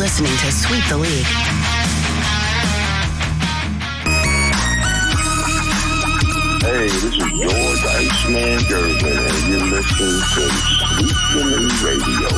listening to Sweep the League. Hey, this is George Iceman Gervin, and you're listening to Sweep the League Radio.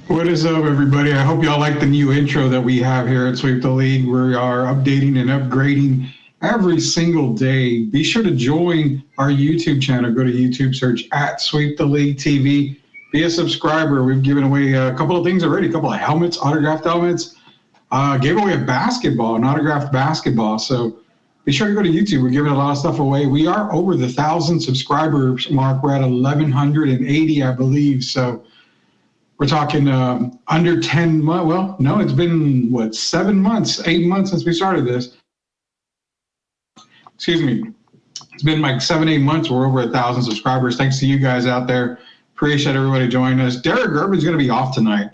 What is up, everybody? I hope y'all like the new intro that we have here at Sweep the League. We are updating and upgrading every single day. Be sure to join our YouTube channel. Go to YouTube, search at Sweep the League TV. Be a subscriber. We've given away a couple of things already, a couple of helmets, autographed helmets. Gave away a basketball, an autographed basketball. So be sure to go to YouTube. We're giving a lot of stuff away. We are over the 1,000 subscribers mark. We're at 1,180, I believe. So we're talking under 10 months. Well, no, it's been, 7 months, 8 months since we started this. Excuse me. It's been like 7, 8 months. We're over 1,000 subscribers. Thanks to you guys out there. Appreciate everybody joining us. Derek Urban's going to be off tonight.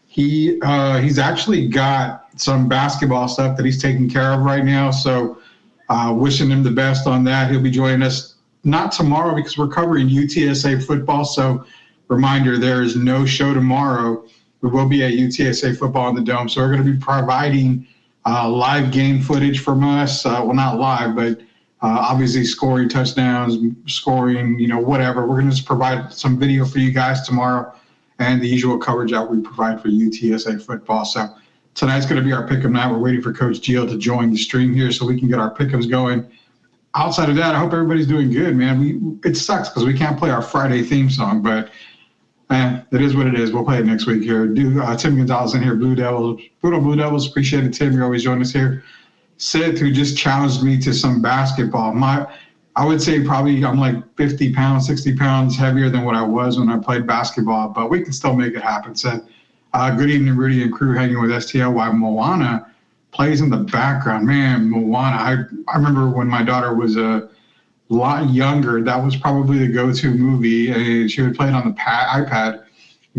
He's actually got some basketball stuff that he's taking care of right now. So wishing him the best on that. He'll be joining us not tomorrow because we're covering UTSA football. So reminder, there is no show tomorrow. We will be at UTSA football in the Dome. So we're going to be providing live game footage from us. Well, not live, but obviously scoring touchdowns, scoring, whatever. We're going to just provide some video for you guys tomorrow and the usual coverage that we provide for UTSA football. So tonight's going to be our Pickem night. We're waiting for Coach Gio to join the stream here so we can get our Pickems going. Outside of that, I hope everybody's doing good, man. It sucks because we can't play our Friday theme song, but it is what it is. We'll play it next week here. Tim Gonzalez in here, Blue Devils. Appreciate it, Tim. You're always joining us here. Sid, who just challenged me to some basketball. I would say probably I'm like 50 pounds, 60 pounds heavier than what I was when I played basketball, but we can still make it happen. Sid, good evening, Rudy and crew, hanging with STL while Moana plays in the background. Man, Moana, I remember when my daughter was a lot younger, that was probably the go-to movie. And she would play it on the iPad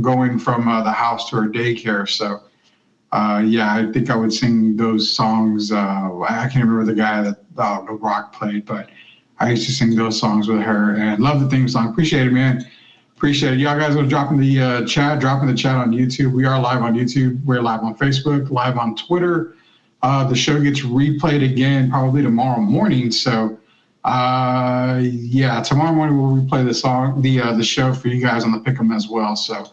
going from the house to her daycare. So, I think I would sing those songs. I can't remember the guy that The Rock played, but I used to sing those songs with her and love the theme song. Appreciate it, man. Appreciate it. Y'all guys are dropping the chat on YouTube. We are live on YouTube. We're live on Facebook, live on Twitter. The show gets replayed again probably tomorrow morning. So, tomorrow morning we'll replay the show for you guys on the Pickem as well. So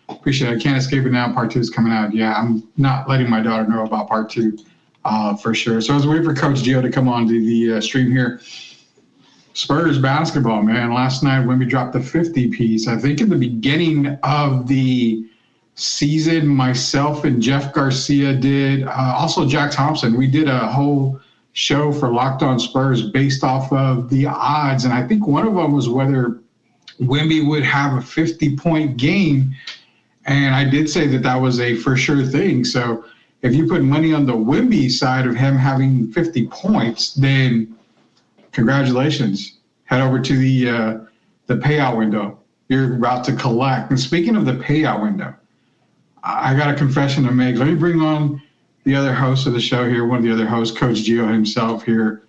appreciate it. I can't escape it now. Part 2 is coming out. Yeah, I'm not letting my daughter know about part 2 for sure. So I was waiting for Coach Gio to come on to the stream here. Spurs basketball, man. Last night when we dropped the 50 piece, I think in the beginning of the season, myself and Jeff Garcia did, also Jack Thompson, we did a whole show for Locked On Spurs based off of the odds. And I think one of them was whether Wemby would have a 50-point game. And I did say that was a for sure thing. So if you put money on the Wemby side of him having 50 points, then congratulations. Head over to the payout window. You're about to collect. And speaking of the payout window, I got a confession to make. Let me bring on the other host of the show here, one of the other hosts, Coach Gio himself here.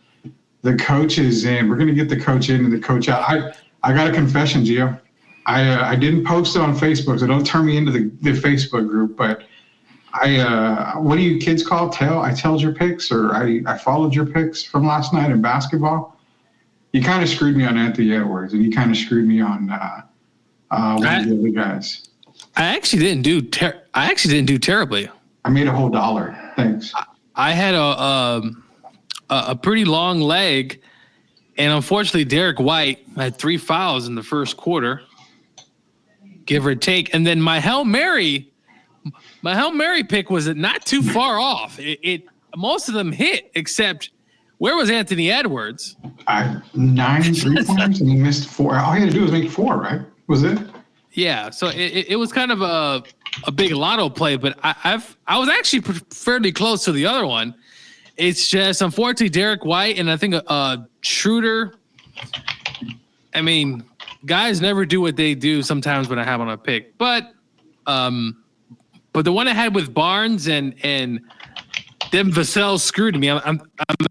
The coach is in. We're going to get the coach in and the coach out. I got a confession, Gio. I didn't post it on Facebook, so don't turn me into the Facebook group, but what do you kids call I told your picks, or I followed your picks from last night in basketball. You kind of screwed me on Anthony Edwards, and you kind of screwed me on one of the other guys. I actually didn't do terribly. I made a whole $1. Thanks. I had a pretty long leg, and unfortunately, Derek White had 3 fouls in the first quarter, give or take. And then my Hail Mary pick was not too far off. It most of them hit, except where was Anthony Edwards? 9 3-pointers, and he missed 4. All he had to do was make 4, right? Was it? Yeah. So it was kind of a big lotto play, but I was actually fairly close to the other one. It's just unfortunately Derek White and I think Schroeder. I mean, guys never do what they do sometimes when I have on a pick, but the one I had with Barnes and then Vassell screwed me. I'm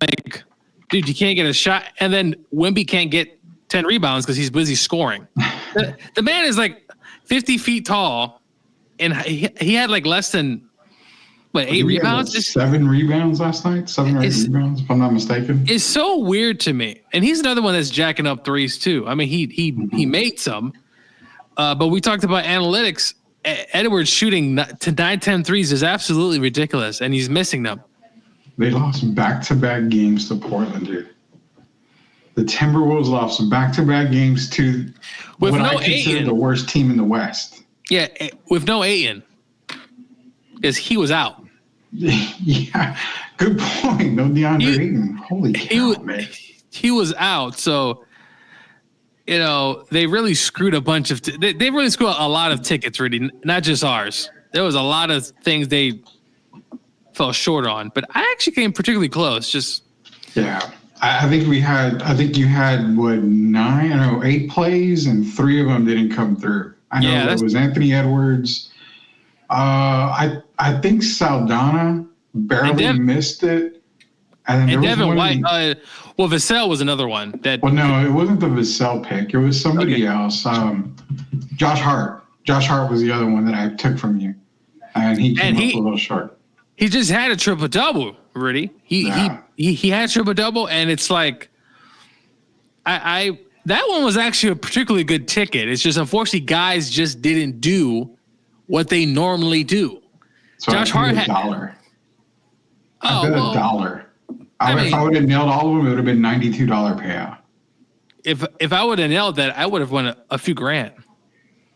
like, dude, you can't get a shot, and then Wemby can't get 10 rebounds because he's busy scoring. The man is like 50 feet tall, and he had like less than 8 rebounds. Like 7 rebounds last night. 7 or 8 rebounds, if I'm not mistaken. It's so weird to me, and he's another one that's jacking up threes too. I mean, he made some, but we talked about analytics. Edwards shooting to 9-10 threes is absolutely ridiculous, and he's missing them. They lost back-to-back games to Portland, dude. The Timberwolves lost back-to-back games to with what no I consider Ayton. The worst team in the West. Yeah, with no Ayton, because he was out. Yeah, good point. No DeAndre Ayton. Holy cow, man. He was out, so they really screwed a bunch of. They really screwed a lot of tickets, really, not just ours. There was a lot of things they fell short on, but I actually came particularly close. Yeah, I think you had 8 plays, and 3 of them didn't come through. I know it was Anthony Edwards. I think Saldana barely missed it. And there Devin was White. Vassell was another one. Well, no, it wasn't the Vassell pick. It was somebody else. Josh Hart. Josh Hart was the other one that I took from you, and he came up a little short. He just had a triple double, Rudy. He had a triple double, and it's like, that one was actually a particularly good ticket. It's just unfortunately guys just didn't do what they normally do. So Josh Hart had $1. I bet $1. If I would have nailed all of them, it would have been $92 payout. If I would have nailed that, I would have won a few grand.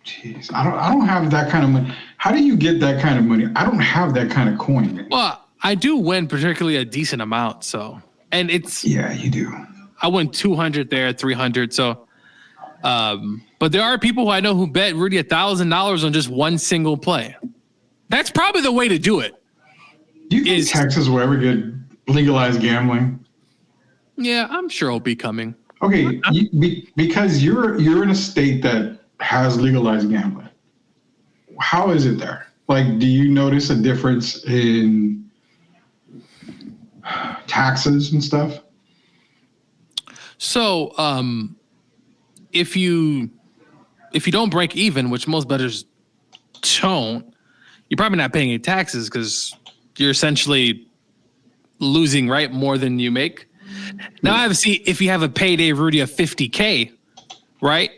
Jeez, I don't have that kind of money. How do you get that kind of money? I don't have that kind of coin, man. Well, I do win particularly a decent amount, so yeah, you do. I won 200 there, 300. So, but there are people who I know who bet Rudy $1,000 on just one single play. That's probably the way to do it. Do you think Texas will ever get legalized gambling? Yeah, I'm sure it'll be coming. Okay, because you're in a state that has legalized gambling. How is it there? Like, do you notice a difference in taxes and stuff? So, if you don't break even, which most bettors don't, you're probably not paying any taxes because you're essentially losing more than you make. Now, obviously, if you have a payday, Rudy, of $50K, right,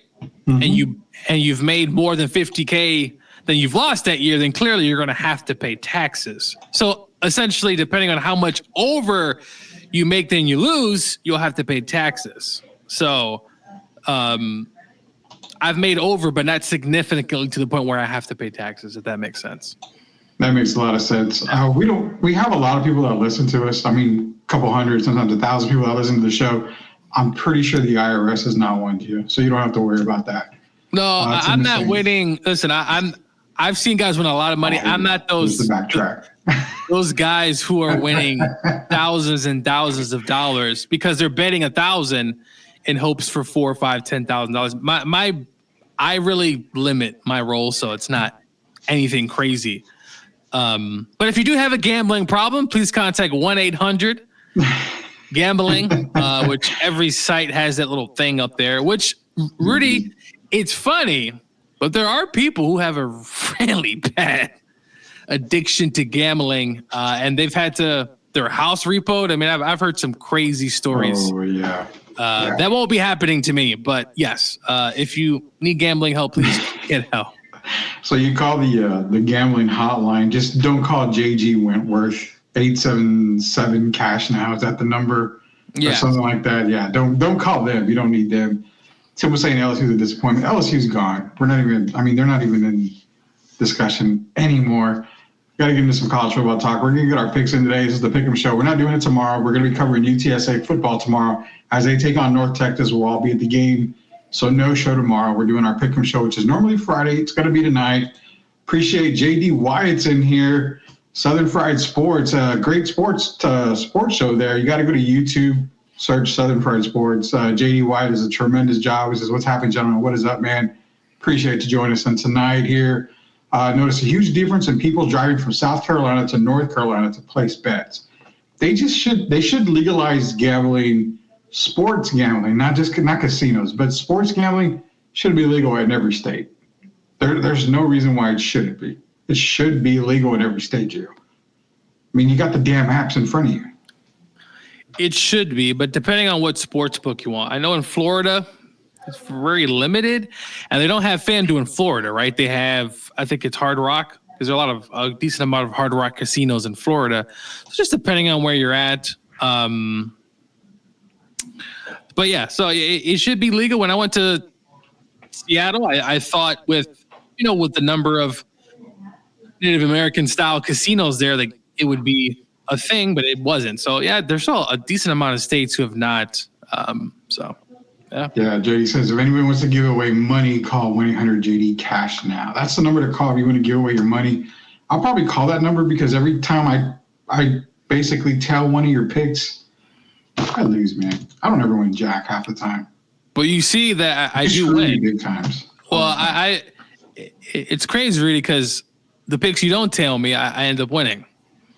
and you've made more than $50K than you've lost that year, then clearly you're going to have to pay taxes. So essentially, depending on how much over you make than you lose, you'll have to pay taxes. So I've made over, but not significantly to the point where I have to pay taxes, if that makes sense. That makes a lot of sense. We have a lot of people that listen to us. I mean, a couple hundred, sometimes 1,000 people that listen to the show. I'm pretty sure the IRS is not one to you, so you don't have to worry about that. No, I'm not winning. Listen, I've seen guys win a lot of money. I'm not those guys who are winning thousands and thousands of dollars because they're betting 1,000 in hopes for $4, $5, $10,000. I really limit my role, so it's not anything crazy. But if you do have a gambling problem, please contact 1-800-GAMBLING, which every site has that little thing up there, which, Rudy, it's funny, but there are people who have a really bad addiction to gambling, and they've had their house repoed. I mean, I've heard some crazy stories. Oh, yeah. That won't be happening to me, but yes, if you need gambling help, please get help. So you call the gambling hotline. Just don't call JG Wentworth. 877 cash now. Is that the number? Or something like that? Yeah. Don't call them. You don't need them. Someone saying LSU's a disappointment. LSU's gone. They're not even in discussion anymore. Got to get into some college football talk. We're going to get our picks in today. This is the Pickem Show. We're not doing it tomorrow. We're going to be covering UTSA football tomorrow as they take on North Texas. We'll all be at the game. So no show tomorrow. We're doing our Pickem Show, which is normally Friday. It's going to be tonight. Appreciate JD Wyatt's in here. Southern Fried Sports, great sports show there. You got to go to YouTube, search Southern Fried Sports. JD Wyatt does a tremendous job. He says, "What's happening, gentlemen? What is up, man? Appreciate to join us on tonight here." Notice a huge difference in people driving from South Carolina to North Carolina to place bets. They should legalize gambling, sports gambling, not casinos, but sports gambling should be legal in every state. There's no reason why it shouldn't be. It should be legal in every state, Gio. I mean, you got the damn apps in front of you. It should be, but depending on what sports book you want. I know in Florida, it's very limited, and they don't have FanDuel in Florida, right? They have, I think it's Hard Rock. There's a decent amount of Hard Rock casinos in Florida. So just depending on where you're at. But yeah, so it should be legal. When I went to Seattle, I thought with the number of Native American style casinos there, like it would be a thing, but it wasn't. So yeah, there's still a decent amount of states who have not. So yeah. Yeah, JD says if anyone wants to give away money, call 1-800-JD Cash now. That's the number to call if you want to give away your money. I'll probably call that number because every time I basically tell one of your picks, I lose, man. I don't ever win jack half the time. But you see that I do win big times. Well, it's crazy, really, because the picks you don't tell me, I end up winning.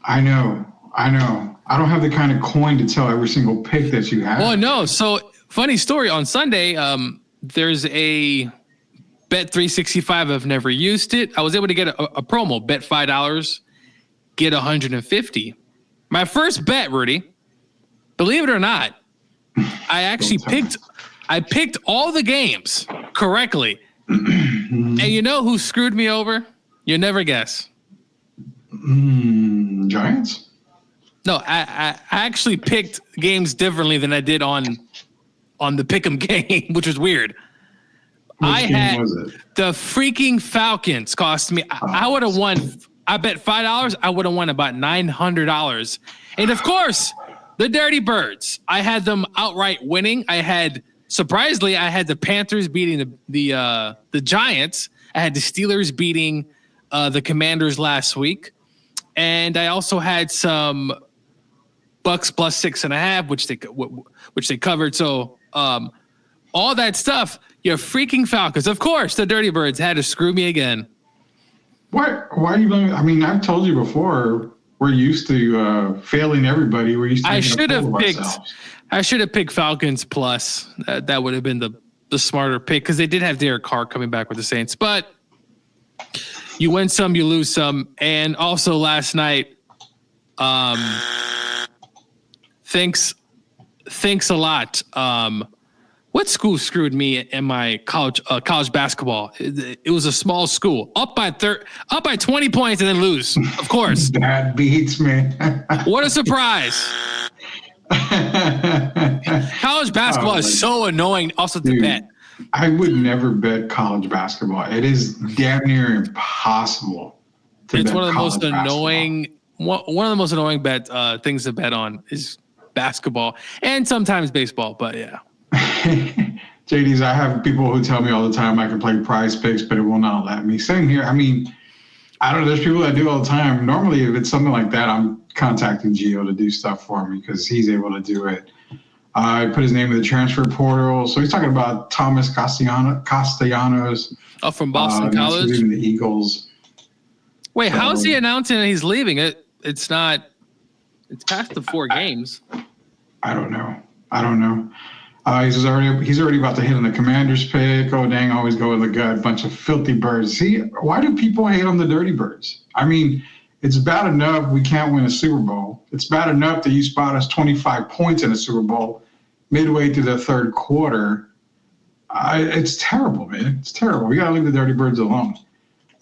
I know. I don't have the kind of coin to tell every single pick that you have. Well, no. So, funny story. On Sunday, there's a Bet365. I've never used it. I was able to get a promo. Bet $5, get $150. My first bet, Rudy, believe it or not, I actually picked all the games correctly. And you know who screwed me over? You'll never guess. Giants? No, I actually picked games differently than I did on the Pickem game, which was weird. Which game was it? The freaking Falcons cost me. I would have won. I bet $5. I would have won about $900. And of course, the Dirty Birds. I had them outright winning. Surprisingly, I had the Panthers beating the Giants. I had the Steelers beating the Commanders last week, and I also had some Bucks plus 6.5, which they covered. So all that stuff, your freaking Falcons. Of course, the Dirty Birds had to screw me again. Why are you blaming? I mean, I've told you before. We're used to failing everybody. We're used to. I should have picked Falcons plus. That would have been the smarter pick because they did have Derek Carr coming back with the Saints. But you win some, you lose some. And also last night, thanks a lot. What school screwed me in my college basketball? It was a small school, up by 20 points and then lose. Of course, that beats me. What a surprise! College basketball is so annoying. Also to bet. I would never bet college basketball. It is damn near impossible. It's one of the most annoying. One of the most annoying things to bet on is basketball and sometimes baseball. But yeah. JD's, I have people who tell me all the time I can play Prize Picks, but it will not let me. Same here. I mean, I don't know. There's people that do all the time. Normally, if it's something like that, I'm contacting Gio to do stuff for me because he's able to do it. I put his name in the transfer portal. So he's talking about Thomas Castellanos. Oh, from Boston College? Leaving the Eagles. Wait, so, how's he announcing that he's leaving? It's past the 4 games. I don't know. He's already about to hit on the Commanders pick. Oh, dang, always go with the gut. Bunch of filthy birds. See, why do people hate on the Dirty Birds? I mean, it's bad enough we can't win a Super Bowl. It's bad enough that you spot us 25 points in a Super Bowl midway through the third quarter. It's terrible, man. It's terrible. We got to leave the Dirty Birds alone.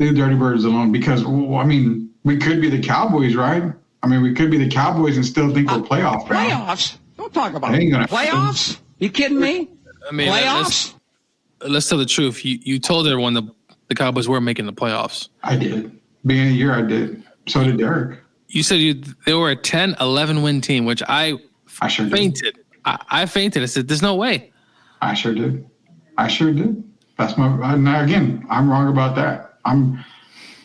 Leave the Dirty Birds alone because, I mean, we could be the Cowboys, right? I mean, we could be the Cowboys and still think we're playoff bound. Playoffs? Don't talk about playoffs. You kidding me? I mean, playoffs? Let's tell the truth. You told everyone the Cowboys were making the playoffs. I did. Beginning of the year, I did. So did Derek. You said they were a 10-11 win team, which I sure fainted. Did. I fainted. I said, "There's no way." I sure did. That's now again, I'm wrong about that. I'm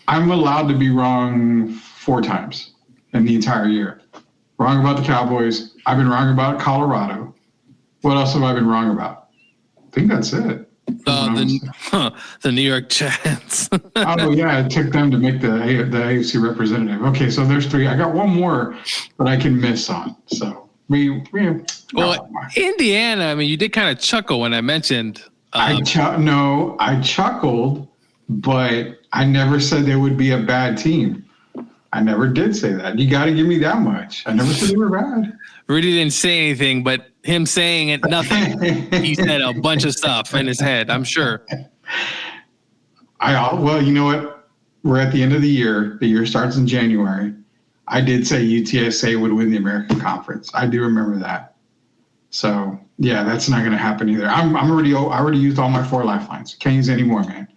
allowed to be wrong 4 times in the entire year. Wrong about the Cowboys. I've been wrong about Colorado. What else have I been wrong about? I think that's it. The New York Jets. Oh, yeah. It took them to make the AFC representative. Okay, so there's 3. I got one more that I can miss on. So Indiana, I mean, you did kind of chuckle when I mentioned I chuckled, but I never said they would be a bad team. I never did say that. You got to give me that much. I never said they were bad. Rudy didn't say anything, but him saying it, nothing. He said a bunch of stuff in his head, I'm sure. Well, you know what? We're at the end of the year. The year starts in January. I did say UTSA would win the American Conference. I do remember that. So, yeah, that's not going to happen either. I already used all my 4 lifelines. Can't use any more, man.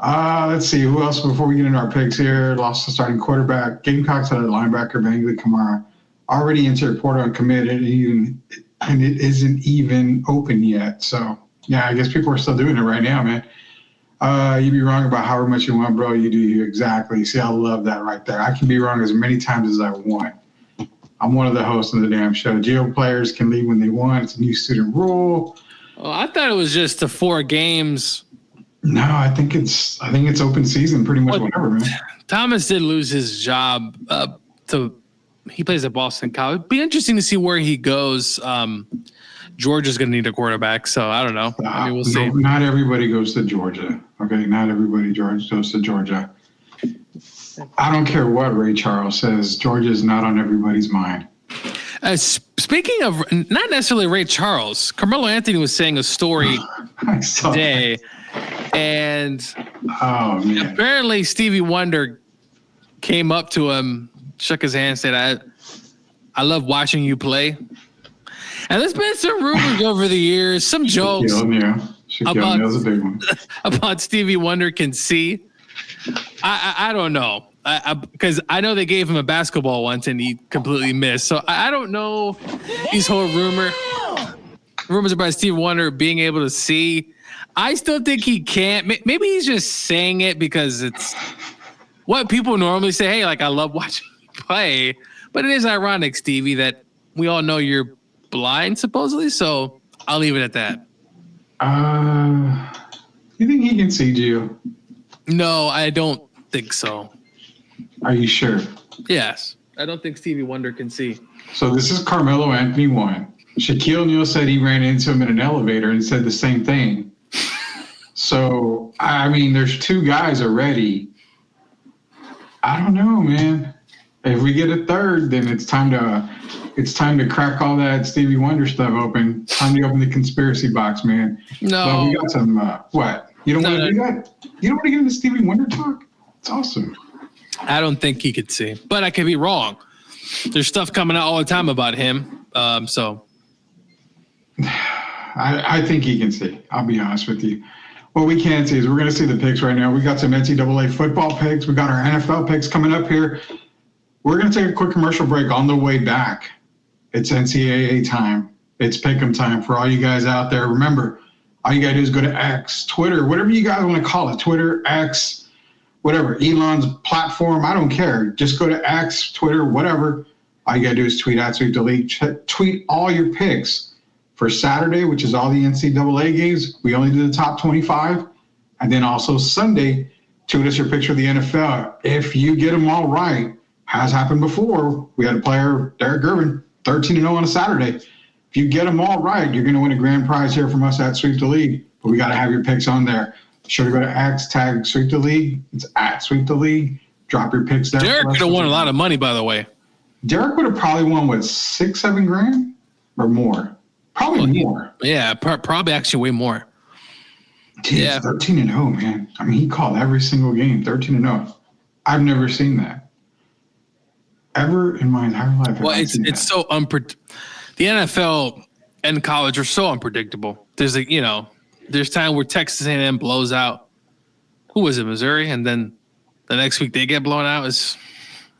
Let's see. Who else before we get into our picks here? Lost the starting quarterback. Gamecocks had a linebacker, Bangley Kamara. Already entered portal and committed, and it isn't even open yet. So, yeah, I guess people are still doing it right now, man. You'd be wrong about however much you want, bro. You do you exactly. See, I love that right there. I can be wrong as many times as I want. I'm one of the hosts of the damn show. Geo players can leave when they want. It's a new student rule. Oh, I thought it was just the 4 games. No, I think it's open season pretty much whatever, man. Thomas did lose his job he plays at Boston College. It'd be interesting to see where he goes. Georgia's going to need a quarterback, so I don't know. I mean, we'll see. Not everybody goes to Georgia. Okay, not everybody goes to Georgia. I don't care what Ray Charles says. Georgia is not on everybody's mind. Speaking of not necessarily Ray Charles, Carmelo Anthony was saying a story today, and apparently Stevie Wonder came up to him, shook his hand, said, I love watching you play. And there's been some rumors over the years, some jokes about Stevie Wonder can see. I don't know. Because I know they gave him a basketball once and he completely missed. So I don't know these whole rumors about Stevie Wonder being able to see. I still think he can't. Maybe he's just saying it because it's what people normally say. Hey, like, I love watching you play. But it is ironic, Stevie, that we all know you're blind, supposedly. So I'll leave it at that. You think he can see you? No, I don't think so. Are you sure? Yes. I don't think Stevie Wonder can see. So this is Carmelo Anthony 1. Shaquille O'Neal said he ran into him in an elevator and said the same thing. So, I mean, there's 2 guys already. I don't know, man. If we get a third, then it's time to crack all that Stevie Wonder stuff open. Time to open the conspiracy box, man. No. But we got some, what? You don't want to do that? You don't want to get into Stevie Wonder talk? It's awesome. I don't think he could see, but I could be wrong. There's stuff coming out all the time about him. So I think he can see. I'll be honest with you. What we can see is we're going to see the picks right now. We got some NCAA football picks. We got our NFL picks coming up here. We're going to take a quick commercial break on the way back. It's NCAA time. It's Pickem time for all you guys out there. Remember, all you got to do is go to X, Twitter, whatever you guys want to call it, Twitter, X, whatever, Elon's platform, I don't care. Just go to X, Twitter, whatever. All you got to do is tweet at Sweep the League. Tweet all your picks for Saturday, which is all the NCAA games. We only do the top 25. And then also Sunday, tweet us your picture of the NFL. If you get them all right, has happened before. We had a player, Derek Gervin, 13-0 on a Saturday. If you get them all right, you're going to win a grand prize here from us at Sweep the League. But we got to have your picks on there. Sure to go to X, tag Sweep the League. It's at Sweep the League. Drop your picks there. Derek could have won a lot of money, by the way. Derek would have probably won, what, 6-7 grand or more? Probably more. Yeah, probably actually way more. Dude, yeah. 13-0, man. I mean, he called every single game, 13-0. I've never seen that. Ever in my entire life. Well, it's so unpredictable. The NFL and college are so unpredictable. There's there's time where Texas A&M blows out. Who was it, Missouri? And then the next week they get blown out.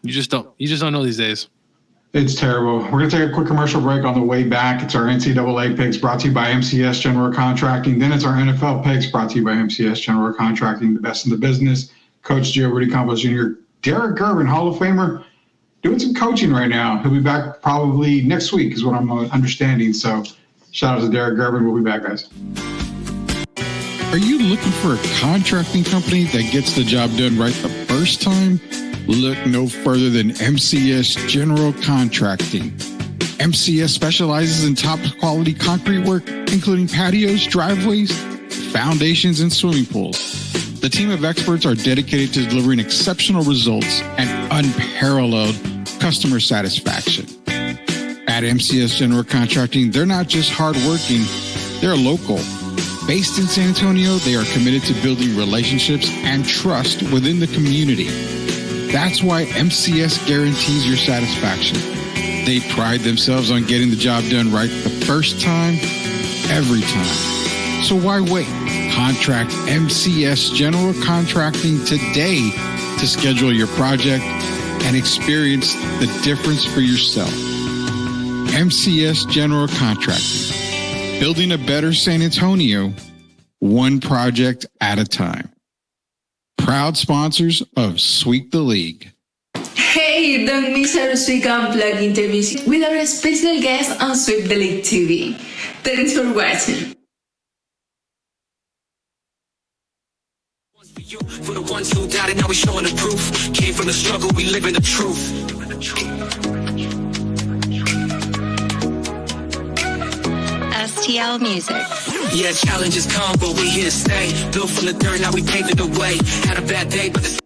You just don't know these days. It's terrible. We're going to take a quick commercial break on the way back. It's our NCAA picks brought to you by MCS General Contracting. Then it's our NFL picks brought to you by MCS General Contracting, the best in the business. Coach Gio Rudy Campos Jr., Derek Gervin, Hall of Famer, doing some coaching right now. He'll be back probably next week is what I'm understanding. So shout out to Derek Gervin. We'll be back, guys. Are you looking for a contracting company that gets the job done right the first time? Look no further than MCS General Contracting. MCS specializes in top quality concrete work, including patios, driveways, foundations, and swimming pools. The team of experts are dedicated to delivering exceptional results and unparalleled customer satisfaction. At MCS General Contracting, they're not just hardworking, they're local. Based in San Antonio, they are committed to building relationships and trust within the community. That's why MCS guarantees your satisfaction. They pride themselves on getting the job done right the first time, every time. So why wait? Contract MCS General Contracting today to schedule your project and experience the difference for yourself. MCS General Contracting, building a better San Antonio, one project at a time. Proud sponsors of Sweep the League. Hey, don't miss our Sweep Unplugged interviews with our special guest on Sweep the League TV. Thanks for watching. For the ones who doubted, now we showing the proof. Came from the struggle, we living the truth. STL Music. Yeah, challenges come, but we here to stay. Built from the dirt, now we paving the way. Had a bad day, but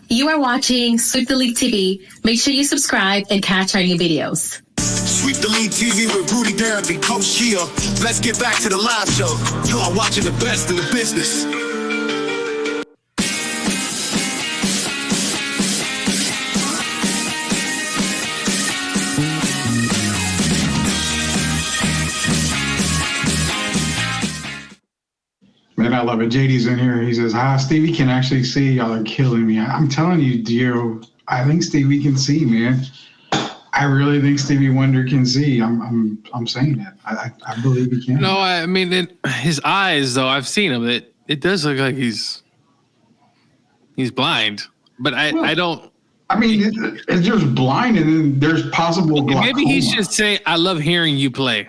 You are watching Sweep the League TV. Make sure you subscribe and catch our new videos. Sweep the League TV with Rudy Darrell and Coach Sheila. Let's get back to the live show. You are watching the best in the business. Man, I love it. JD's in here. He says, Stevie can actually see. Y'all are killing me. I'm telling you, Dio, I think Stevie can see, man. I really think Stevie Wonder can see. I'm saying that. I believe he can. No, I mean, his eyes, though, I've seen him. It does look like he's blind. But I don't. I mean, it's just blind, and then there's possible glaucoma. Maybe he should say, I love hearing you play.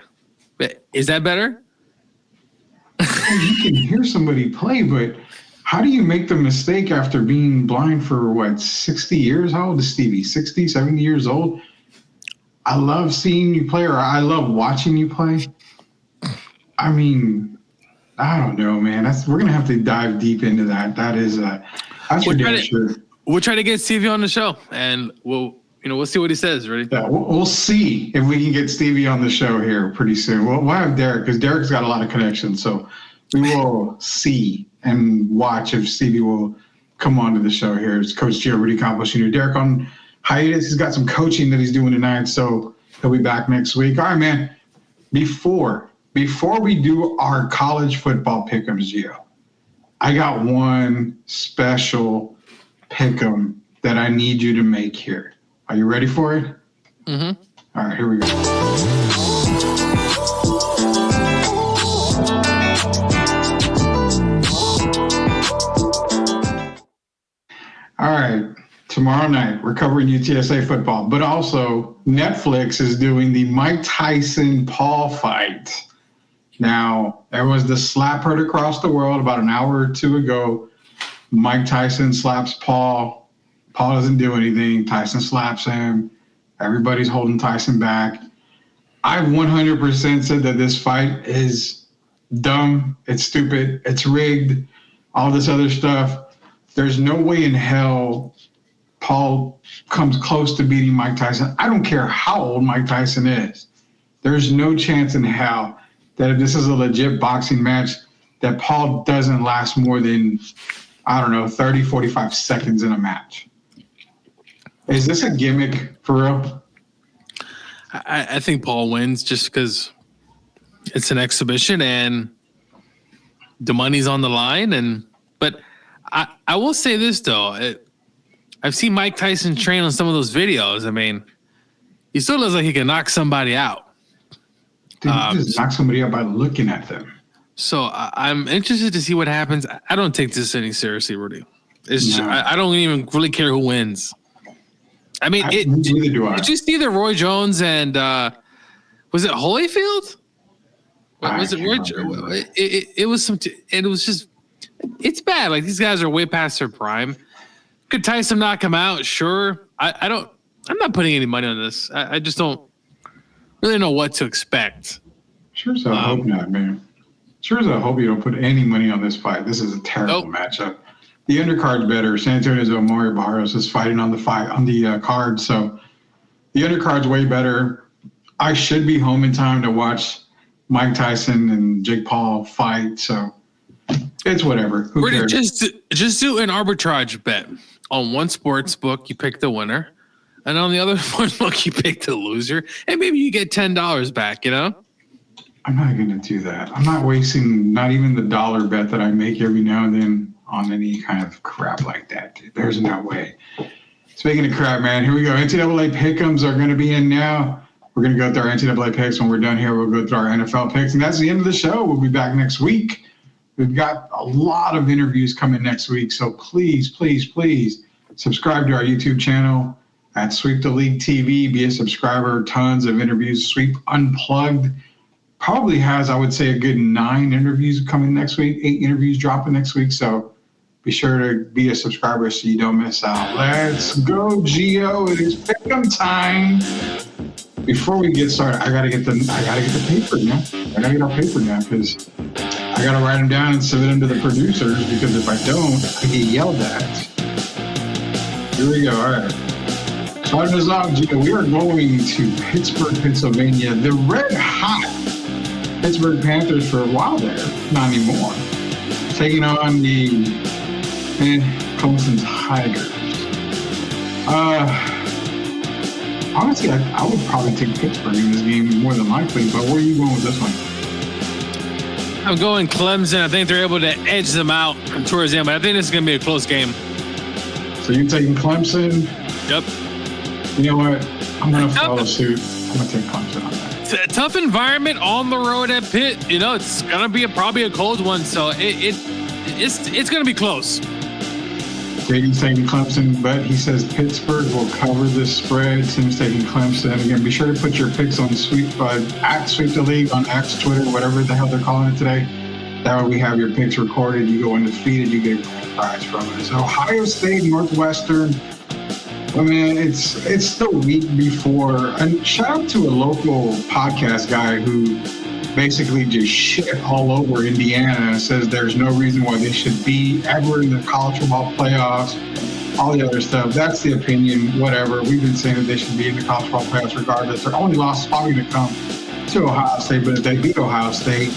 But is that better? You can hear somebody play, but how do you make the mistake after being blind for 60 years? How old is Stevie? 60, 70 years old? I love seeing you play, or I love watching you play. I mean, I don't know, man. We're gonna have to dive deep into that. That's for damn sure. We'll try to get Stevie on the show, and we'll see what he says. Ready? Yeah, we'll see if we can get Stevie on the show here pretty soon. We'll have Derek, because Derek's got a lot of connections. So we will see and watch if Stevie will come on to the show here. It's Coach Gio Rudy Campos Jr. Derek on hiatus. He's got some coaching that he's doing tonight, so he'll be back next week. All right, man. Before we do our college football pick'ems, Gio, I got one special pick'em that I need you to make here. Are you ready for it? Mm-hmm. All right, here we go. All right, tomorrow night, we're covering UTSA football, but also Netflix is doing the Mike Tyson-Paul fight. Now, there was the slap heard across the world about an hour or two ago. Mike Tyson slaps Paul. Paul doesn't do anything. Tyson slaps him. Everybody's holding Tyson back. I've 100% said that this fight is dumb. It's stupid. It's rigged. All this other stuff. There's no way in hell Paul comes close to beating Mike Tyson. I don't care how old Mike Tyson is. There's no chance in hell that if this is a legit boxing match, that Paul doesn't last more than, 30, 45 seconds in a match. Is this a gimmick for real? I think Paul wins just because it's an exhibition and the money's on the line. But I will say this, though. I've seen Mike Tyson train on some of those videos. I mean, he still looks like he can knock somebody out. Dude, you just knock somebody out by looking at them. So I'm interested to see what happens. I don't take this any seriously, Rudy. I don't even really care who wins. I mean, neither do I. Did you see the Roy Jones and was it Holyfield? Was it Roy? It was some. It was just. It's bad. Like, these guys are way past their prime. Could Tyson knock him out? Sure. I'm not putting any money on this. I just don't. really know what to expect. Sure as I hope not, man. Sure as I hope you don't put any money on this fight. This is a terrible matchup. The undercard's better. San Antonio's Omari Barros is fighting on the card, so the undercard's way better. I should be home in time to watch Mike Tyson and Jake Paul fight, so it's whatever. Who cares? Just do an arbitrage bet. On one sports book, you pick the winner, and on the other sports book, you pick the loser, and maybe you get $10 back, you know? I'm not going to do that. I'm not wasting not even the dollar bet that I make every now and then on any kind of crap like that, dude. There's no way. Speaking of crap, man, here we go. NCAA Pickems are going to be in now. We're going to go through our NCAA picks. When we're done here, we'll go through our NFL picks. And that's the end of the show. We'll be back next week. We've got a lot of interviews coming next week. So please, please, please subscribe to our YouTube channel at Sweep the League TV. Be a subscriber. Tons of interviews. Sweep Unplugged probably has, I would say, a good 9 interviews coming next week, 8 interviews dropping next week. So be sure to be a subscriber so you don't miss out. Let's go, Gio. It is Pickem time. Before we get started, I gotta get the paper now. I gotta get our paper now because I gotta write them down and submit them to the producers, because if I don't, I get yelled at. Here we go. All right. Starting us off, Gio, we are going to Pittsburgh, Pennsylvania. The red hot Pittsburgh Panthers for a while there, not anymore. Taking on the Clemson Tigers. Honestly, I would probably take Pittsburgh in this game more than likely, but where are you going with this one? I'm going Clemson. I think they're able to edge them out towards the end, but I think this is going to be a close game. So you're taking Clemson? Yep. You know what? I'm going to follow suit. I'm going to take Clemson on that. It's a tough environment on the road at Pitt. You know, it's going to be probably a close one, so it's going to be close. JD's taking Clemson, but he says Pittsburgh will cover this spread. Tim's taking Clemson. Again, be sure to put your picks on at Sweep the League on X, Twitter, whatever the hell they're calling it today. That way we have your picks recorded. You go undefeated, you get a grand prize from it. So Ohio State, Northwestern. I mean, it's the week before. And shout out to a local podcast guy who basically just shit all over Indiana and says there's no reason why they should be ever in the college football playoffs, all the other stuff. That's the opinion, whatever. We've been saying that they should be in the college football playoffs regardless. Their only loss is probably going to come to Ohio State, but if they beat Ohio State,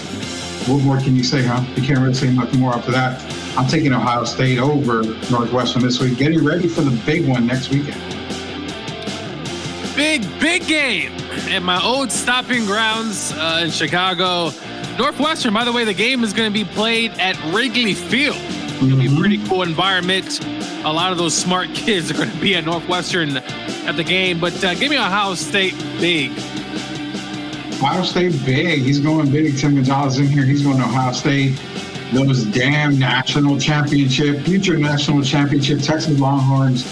what more can you say, huh? You can't really say much more after that. I'm taking Ohio State over Northwestern this week, getting ready for the big one next weekend. Big game at my old stopping grounds in Chicago. Northwestern, by the way, the game is going to be played at Wrigley Field. It'll be a pretty cool environment. A lot of those smart kids are going to be at Northwestern at the game, but give me Ohio State big. Ohio State big. He's going big. Tim Gonzalez in here. He's going to Ohio State. Those damn future national championship Texas Longhorns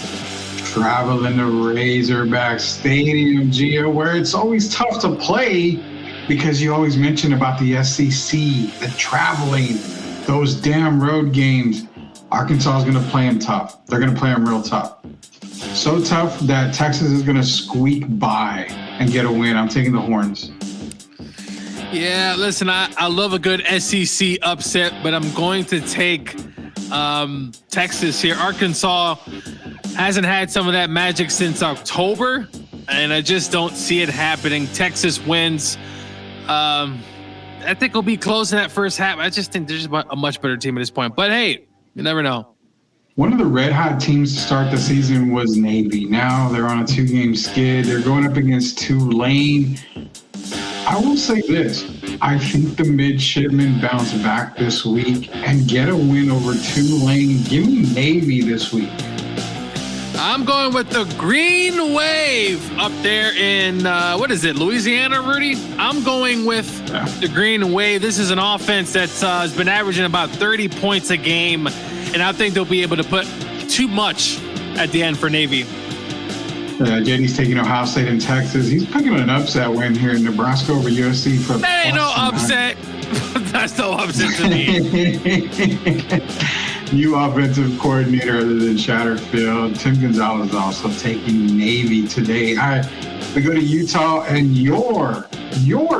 traveling to Razorback Stadium, Gio, where it's always tough to play because you always mention about the SEC, the traveling, those damn road games. Arkansas is going to play them tough. They're going to play them real tough. So tough that Texas is going to squeak by and get a win. I'm taking the Horns. Yeah, listen, I love a good SEC upset, but I'm going to take Texas here. Arkansas hasn't had some of that magic since October, and I just don't see it happening. Texas wins. I think it'll be close in that first half. I just think they're just a much better team at this point. But hey, you never know. One of the red hot teams to start the season was Navy. Now they're on a 2-game skid. They're going up against Tulane. I will say this. I think the midshipmen bounce back this week and get a win over Tulane. Give me Navy this week. I'm going with the Green Wave up there in, Louisiana, Rudy? I'm going with the Green Wave. This is an offense that has been averaging about 30 points a game, and I think they'll be able to put too much at the end for Navy. JD's taking Ohio State and Texas. He's picking an upset win here in Nebraska over USC. That ain't no upset. That's no upset to me. New offensive coordinator other than Shatterfield. Tim Gonzalez also taking Navy today. We go to Utah and your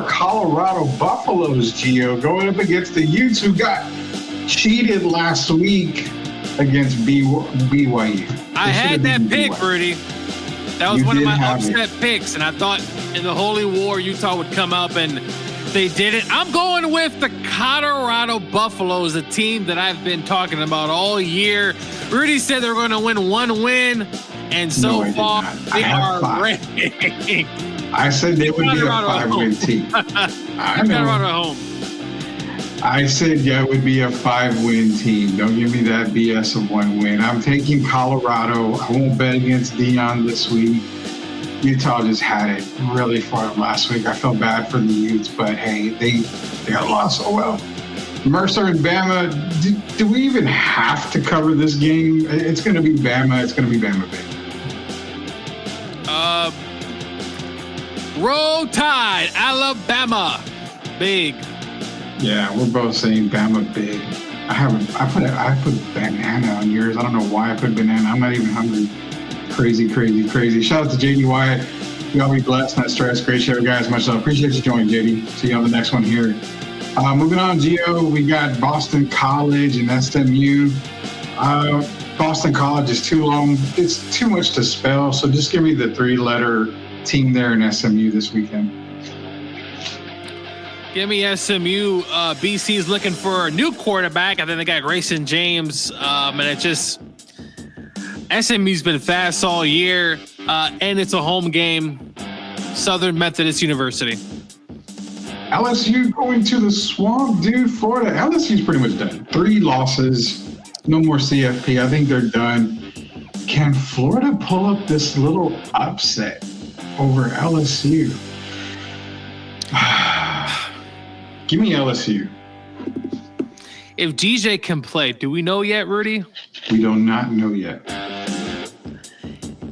Colorado Buffaloes, Gio, going up against the Utes who got cheated last week against BYU. I had that pick, Rudy. That was one of my upset picks, and I thought in the Holy War, Utah would come up, and they didn't. I'm going with the Colorado Buffaloes, a team that I've been talking about all year. Rudy said they're going to win one win, and so far they are ranked. I said they would be a 5-win team. I know. Colorado home. I said, yeah, it would be a 5-win team. Don't give me that BS of 1 win. I'm taking Colorado. I won't bet against Dion this week. Utah just had it really for them last week. I felt bad for the Utes, but hey, they got lost. Oh well. Mercer and Bama, do we even have to cover this game? It's going to be Bama. It's going to be Bama big. Roll Tide, Alabama, big. Yeah, we're both saying Bama big. I put banana on yours. I don't know why I put banana. I'm not even hungry. Crazy. Shout out to JD Wyatt. Y'all be blessed, not stressed. Great show, guys. Much love. Appreciate you joining, JD. See you on the next one here. Moving on, Gio, we got Boston College and SMU. Boston College is too long. It's too much to spell. So just give me the 3-letter team there in SMU this weekend. Give me SMU. BC's looking for a new quarterback. I think they got Grayson James. And it just, SMU's been fast all year. And it's a home game. Southern Methodist University. LSU going to the swamp, dude. Florida. LSU's pretty much done. 3 losses. No more CFP. I think they're done. Can Florida pull up this little upset over LSU? Give me LSU. If DJ can play, do we know yet, Rudy? We do not know yet.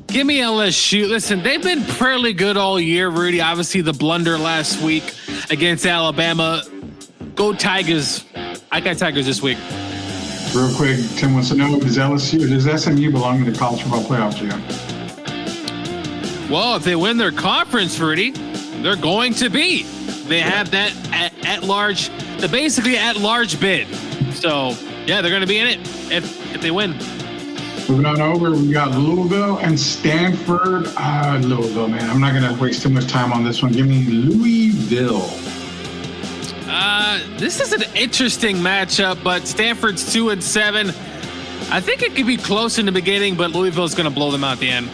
Give me LSU. Listen, they've been fairly good all year, Rudy. Obviously, the blunder last week against Alabama. Go Tigers. I got Tigers this week. Real quick, Tim wants to know, does SMU belong in the college football playoff, Gio? Well, if they win their conference, Rudy, they're going to be. They have that at-large, the basically at-large bid. So, yeah, they're going to be in it if they win. Moving on over, we got Louisville and Stanford. Louisville, man. I'm not going to waste too much time on this one. Give me Louisville. This is an interesting matchup, but Stanford's 2-7. I think it could be close in the beginning, but Louisville's going to blow them out at the end.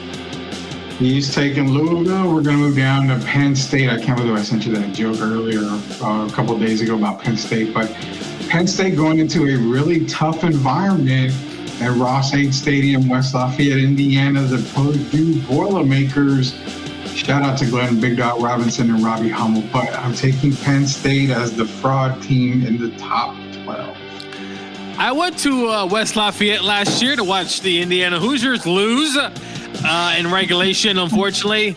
He's taking Louisville. We're going to move down to Penn State. I can't believe I sent you that joke earlier a couple of days ago about Penn State, but Penn State going into a really tough environment at Ross-Ade Stadium, West Lafayette, Indiana, the Purdue Boilermakers. Shout out to Glenn Big Dog Robinson and Robbie Hummel, but I'm taking Penn State as the fraud team in the top 12. I went to West Lafayette last year to watch the Indiana Hoosiers lose in regulation, unfortunately.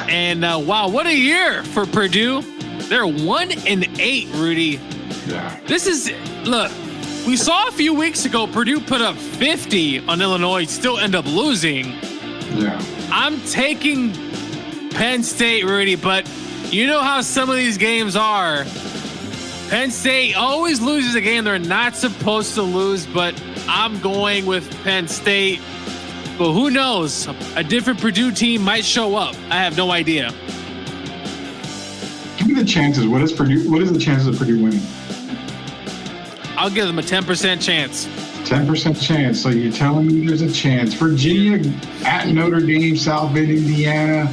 And wow, what a year for Purdue. They're 1-8, Rudy. Yeah. Look, we saw a few weeks ago Purdue put up 50 on Illinois, still end up losing. Yeah. I'm taking Penn State, Rudy, but you know how some of these games are. Penn State always loses a game they're not supposed to lose, but I'm going with Penn State. But who knows? A different Purdue team might show up. I have no idea. Give me the chances. What is the chances of Purdue winning? I'll give them a 10% chance. 10% chance. So you're telling me there's a chance. Virginia at Notre Dame, South Bend, Indiana.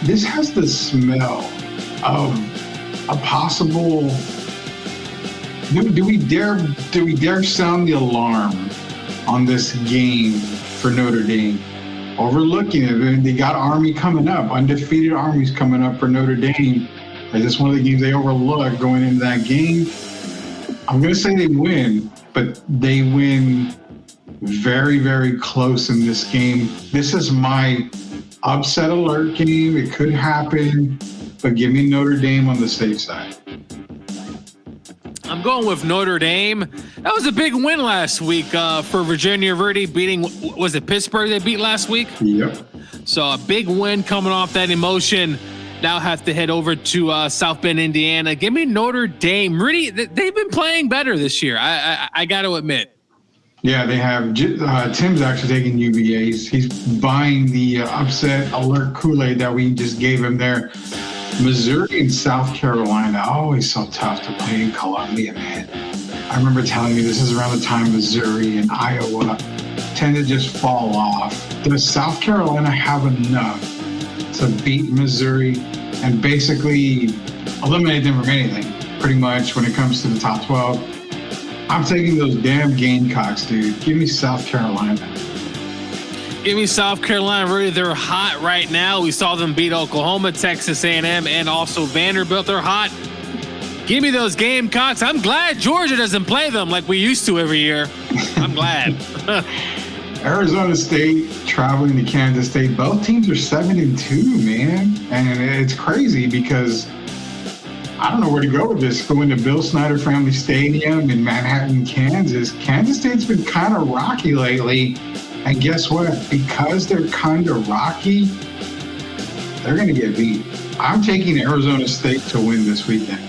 This has the smell of a possible. Do we dare sound the alarm on this game for Notre Dame? Overlooking it, they got Army coming up, undefeated Army's coming up for Notre Dame. Is this one of the games they overlook going into that game? I'm going to say they win, but they win very, very close in this game. This is my upset alert game. It could happen, but give me Notre Dame on the safe side. I'm going with Notre Dame. That was a big win last week for Virginia Verde beating, was it Pittsburgh they beat last week? Yep. So a big win coming off that emotion. Now have to head over to South Bend, Indiana. Give me Notre Dame. Rudy, they've been playing better this year. I got to admit. Yeah, they have. Tim's actually taking UVA. He's buying the upset alert Kool-Aid that we just gave him there. Missouri and South Carolina, always so tough to play in Columbia, man. I remember telling you this is around the time Missouri and Iowa tend to just fall off. Does South Carolina have enough to beat Missouri and basically eliminate them from anything, pretty much, when it comes to the top 12? I'm taking those damn Gamecocks, dude. Give me South Carolina. Give me South Carolina, Rudy. They're hot right now. We saw them beat Oklahoma, Texas A&M, and also Vanderbilt. They're hot. Give me those Gamecocks. I'm glad Georgia doesn't play them like we used to every year. I'm glad. Arizona State traveling to Kansas State. Both teams are 7-2, man. And it's crazy because I don't know where to go with this. Going to Bill Snyder Family Stadium in Manhattan, Kansas. Kansas State's been kind of rocky lately. And guess what? Because they're kind of rocky, they're going to get beat. I'm taking Arizona State to win this weekend.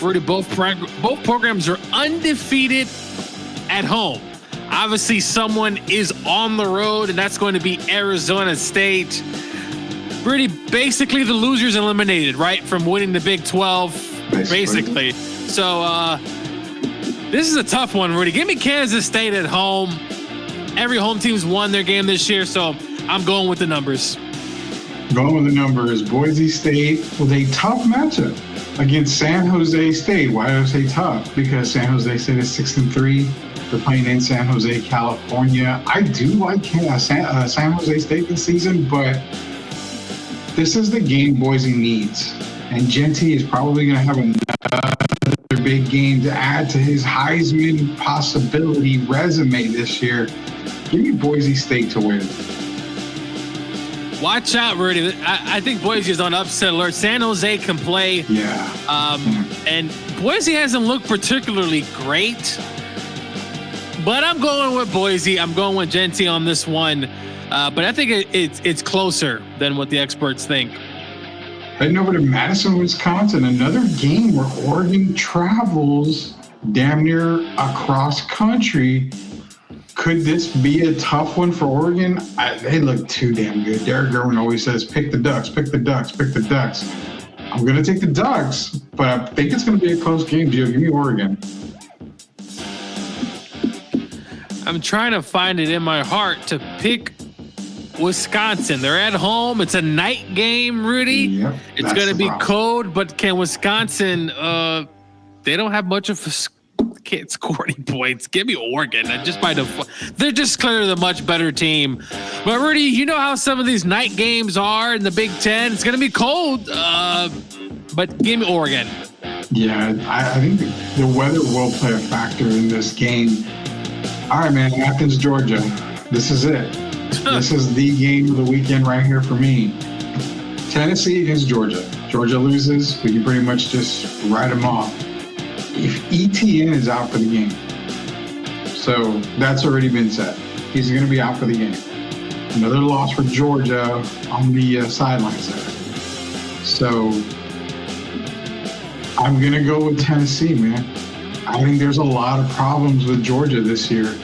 Rudy, both programs are undefeated at home. Obviously, someone is on the road, and that's going to be Arizona State. Rudy, basically the losers eliminated, right, from winning the Big 12, basically. So this is a tough one, Rudy. Give me Kansas State at home. Every home team's won their game this year, so I'm going with the numbers. Going with the numbers. Boise State with a tough matchup against San Jose State. Why do I say tough? Because San Jose State is 6-3. They're playing in San Jose, California. I do like San Jose State this season, but this is the game Boise needs. And Genty is probably going to have another big game to add to his Heisman possibility resume this year. Give me Boise State to win. Watch out, Rudy. I think Boise is on upset alert. San Jose can play. Yeah. And Boise hasn't looked particularly great. But I'm going with Boise. I'm going with Genty on this one. But I think it's closer than what the experts think. Heading over to Madison, Wisconsin, another game where Oregon travels damn near across country. Could this be a tough one for Oregon? They look too damn good. Derek Gerwin always says, pick the Ducks, pick the Ducks, pick the Ducks. I'm going to take the Ducks, but I think it's going to be a close game, Gio. Give me Oregon. I'm trying to find it in my heart to pick Wisconsin. They're at home. It's a night game, Rudy. Yep, it's going to be cold, but can Wisconsin, they don't have much of can't score any points. Give me Oregon. Just by default, they're just clearly the much better team. But Rudy, you know how some of these night games are in the Big Ten. It's going to be cold, but give me Oregon. Yeah, I think the weather will play a factor in this game. All right, man, Athens, Georgia. This is it. This is the game of the weekend right here for me. Tennessee against Georgia. Georgia loses, we can pretty much just write them off. If ETN is out for the game, so that's already been said. He's going to be out for the game. Another loss for Georgia on the sidelines there. So I'm going to go with Tennessee, man. I think there's a lot of problems with Georgia this year,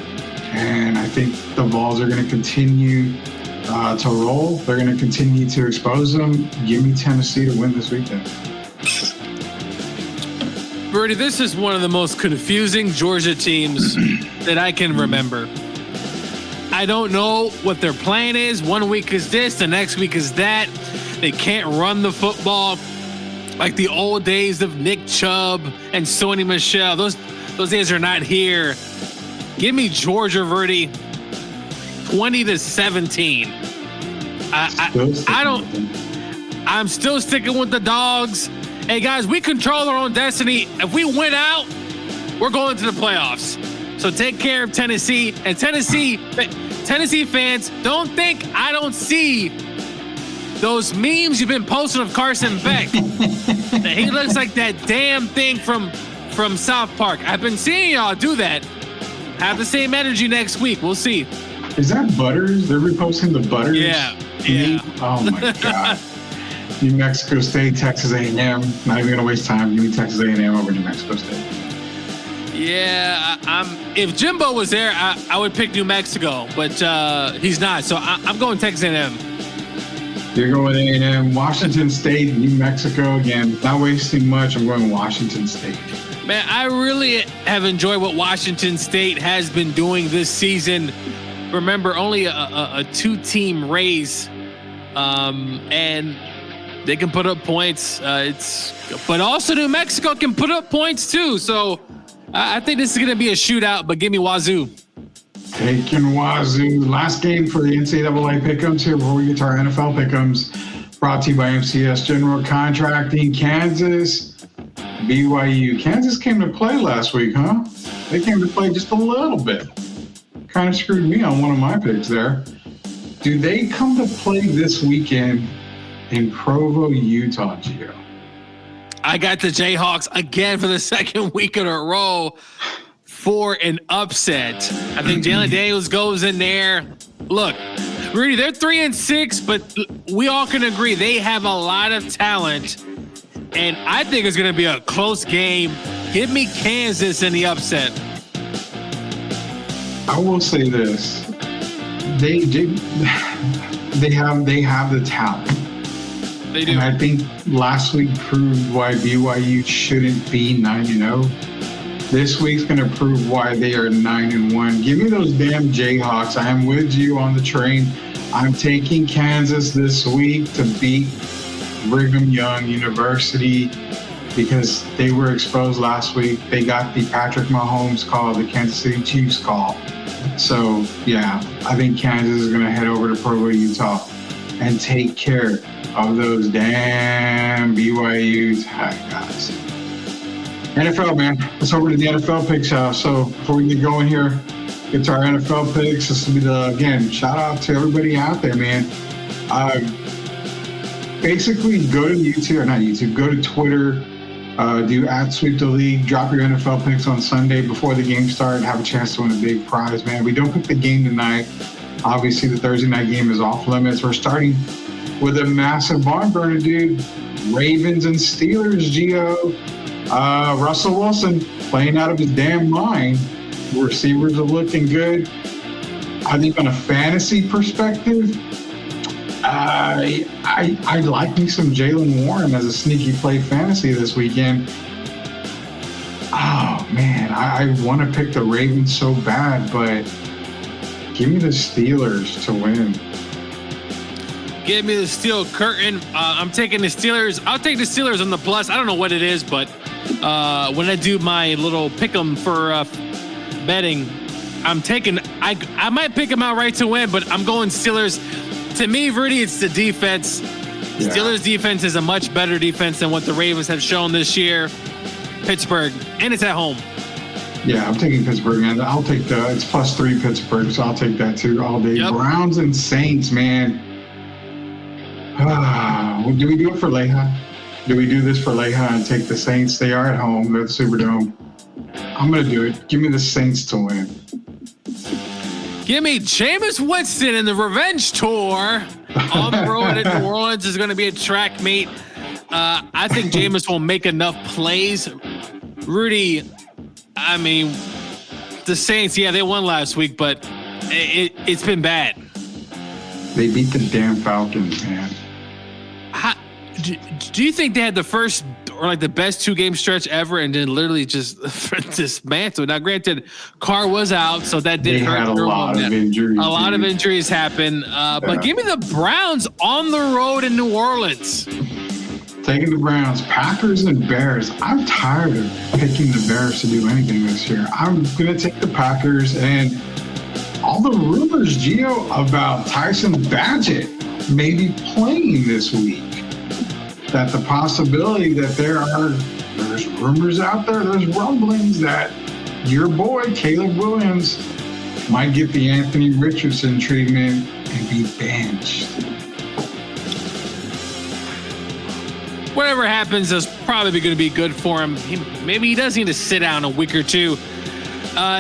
and I think the Vols are going to continue to roll. They're going to continue to expose them. Give me Tennessee to win this weekend. Rudy, this is one of the most confusing Georgia teams that I can remember. I don't know what their plan is. One week is this, the next week is that. They can't run the football like the old days of Nick Chubb and Sony Michel. Those days are not here. Give me Georgia, Rudy, 20-17. I'm still sticking with the dogs. Hey, guys, we control our own destiny. If we win out, we're going to the playoffs. So take care of Tennessee. And Tennessee fans, don't think I don't see those memes you've been posting of Carson Beck. That he looks like that damn thing from South Park. I've been seeing y'all do that. Have the same energy next week. We'll see. Is that Butters? They're reposting the Butters? Yeah. Oh my God. New Mexico State, Texas A&M. Not even gonna waste time. Give me Texas A&M over New Mexico State. Yeah, if Jimbo was there, I would pick New Mexico, but he's not. So I'm going Texas A&M. You're going A&M, Washington State, New Mexico again. Not wasting much. I'm going Washington State. Man, I really have enjoyed what Washington State has been doing this season. Remember, only a 2-team race, and they can put up points. But also New Mexico can put up points too. So I think this is going to be a shootout. But give me Wazoo. Taking Wazoo. Last game for the NCAA Pickems here before we get to our NFL Pickems. Brought to you by MCS General Contracting, Kansas, BYU. Kansas came to play last week, huh? They came to play just a little bit. Kind of screwed me on one of my picks there. Do they come to play this weekend in Provo, Utah, Gio? I got the Jayhawks again for the second week in a row for an upset. I think Jalen Daniels goes in there. Look, Rudy, they're 3-6, but we all can agree they have a lot of talent, and I think it's going to be a close game. Give me Kansas in the upset. I will say this: they have the talent. They do. And I think last week proved why BYU shouldn't be 9-0. This week's going to prove why they are 9-1. Give me those damn Jayhawks. I am with you on the train. I'm taking Kansas this week to beat Brigham Young University because they were exposed last week. They got the Patrick Mahomes call, the Kansas City Chiefs call. So, yeah, I think Kansas is going to head over to Provo, Utah and take care of those damn BYU guys. NFL, man. Let's over to the NFL picks. So before we get going here, get to our NFL picks. This will be again, shout out to everybody out there, man. Basically, go to YouTube, or not YouTube, go to Twitter, do @SweepTheLeague, drop your NFL picks on Sunday before the game starts, have a chance to win a big prize, man. We don't pick the game tonight. Obviously, the Thursday night game is off limits. We're starting with a massive barn burner, dude. Ravens and Steelers, Gio. Russell Wilson playing out of his damn mind. The receivers are looking good. I think on a fantasy perspective, I like me some Jaylen Warren as a sneaky play fantasy this weekend. Oh, man, I want to pick the Ravens so bad, but give me the Steelers to win. Give me the steel curtain. I'm taking the Steelers. I'll take the Steelers on the plus. I don't know what it is, but when I do my little pick 'em for betting, I'm taking. I might pick them outright to win, but I'm going Steelers. To me, Rudy, it's the defense. Yeah. Steelers defense is a much better defense than what the Ravens have shown this year. Pittsburgh, and it's at home. Yeah, I'm taking Pittsburgh, man. I'll take it's +3 Pittsburgh, so I'll take that too all day. Yep. Browns and Saints, man. Do we do it for Leha? Do we do this for Leha and take the Saints? They are at home. They're at the Superdome. I'm going to do it. Give me the Saints to win. Give me Jameis Winston in the revenge tour on the road in New Orleans. Is going to be a track meet. I think Jameis will make enough plays. Rudy, I mean, the Saints, yeah, they won last week, but it's been bad. They beat the damn Falcons, man. Do you think they had the first or like the best 2-game stretch ever and then literally just dismantled? Now, granted, Carr was out, so that did hurt. They had a lot of injuries. A lot of injuries happen. But give me the Browns on the road in New Orleans. Taking the Browns. Packers and Bears. I'm tired of picking the Bears to do anything this year. I'm going to take the Packers, and all the rumors, Gio, about Tyson Bagent maybe playing this week. That the possibility that there's rumors out there, there's rumblings that your boy, Caleb Williams, might get the Anthony Richardson treatment and be benched. Whatever happens is probably going to be good for him. Maybe he does need to sit down a week or two.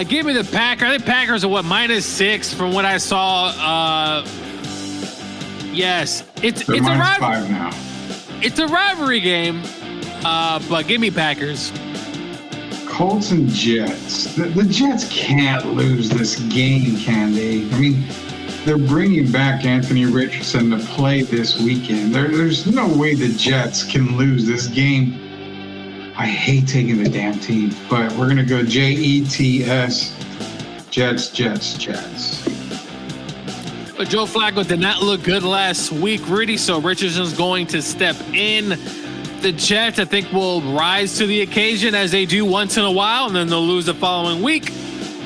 Give me the Packers. I think Packers are -6 from what I saw. Yes, it's a -5 now. It's a rivalry game, but give me Packers. Colts and Jets. The Jets can't lose this game, can they? I mean, they're bringing back Anthony Richardson to play this weekend. There's no way the Jets can lose this game. I hate taking the damn team, but we're going to go Jets. Jets. But Joe Flacco did not look good last week, Rudy, so Richardson's going to step in. The Jets, I think, will rise to the occasion as they do once in a while, and then they'll lose the following week.